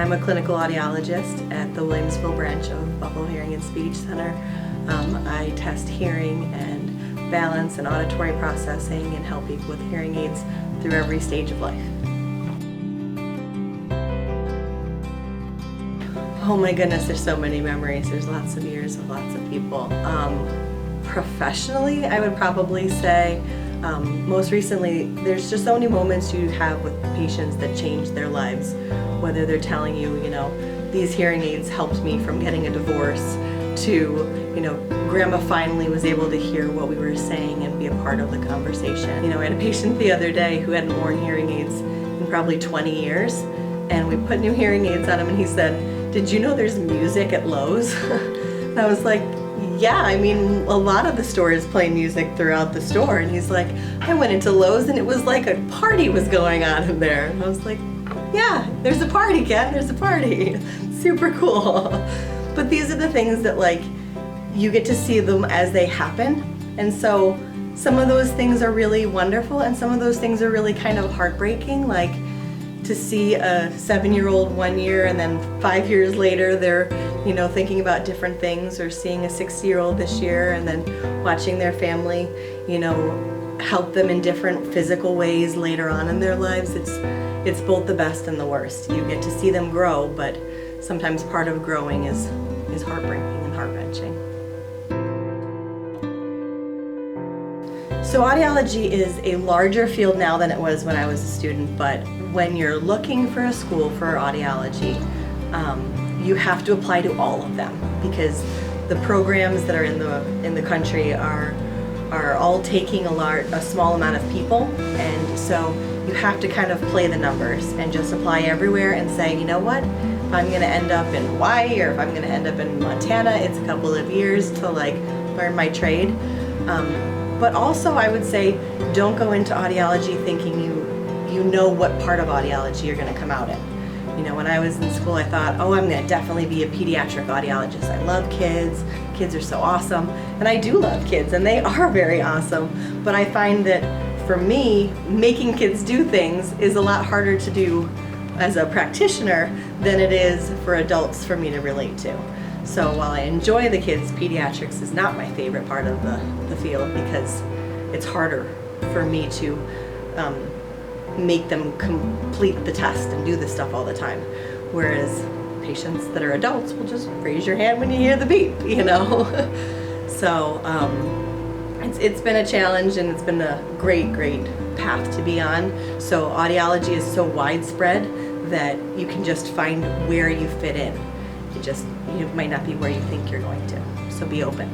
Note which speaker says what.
Speaker 1: I'm a clinical audiologist at the Williamsville branch of Buffalo Hearing and Speech Center. I test hearing and balance and auditory processing and help people with hearing aids through every stage of life. Oh my goodness, there's so many memories. There's lots of years of lots of people. Professionally, I would probably say most recently, there's just so many moments you have with patients that change their lives. Whether they're telling you, these hearing aids helped me from getting a divorce, to, grandma finally was able to hear what we were saying and be a part of the conversation. I had a patient the other day who hadn't worn hearing aids in probably 20 years, and we put new hearing aids on him, and he said, "Did you know there's music at Lowe's?" And I was like, yeah, a lot of the stores play music throughout the store. And he's like, I went into Lowe's and it was like a party was going on in there. And I was like, yeah, there's a party, Ken, there's a party. Super cool. But these are the things that you get to see them as they happen. And so some of those things are really wonderful and some of those things are really kind of heartbreaking. Like to see a 7-year-old 1 year and then 5 years later they're thinking about different things, or seeing a 60-year-old this year and then watching their family help them in different physical ways later on in their lives. It's both the best and the worst. You get to see them grow, but sometimes part of growing is heartbreaking and heart-wrenching. So audiology is a larger field now than it was when I was a student, but when you're looking for a school for audiology, you have to apply to all of them, because the programs that are in the country are all taking a small amount of people, and so you have to kind of play the numbers and just apply everywhere and say, you know what, if I'm going to end up in Hawaii or if I'm going to end up in Montana, it's a couple of years to learn my trade. But also I would say, don't go into audiology thinking you know what part of audiology you're going to come out in. When I was in school, I thought, oh, I'm going to definitely be a pediatric audiologist. I love kids. Kids are so awesome. And I do love kids, and they are very awesome. But I find that for me, making kids do things is a lot harder to do as a practitioner than it is for adults for me to relate to. So while I enjoy the kids, pediatrics is not my favorite part of the field, because it's harder for me to make them complete the test and do this stuff all the time. Whereas patients that are adults will just raise your hand when you hear the beep, So it's been a challenge, and it's been a great path to be on. So audiology is so widespread that you can just find where you fit in. You might not be where you think you're going to. So be open.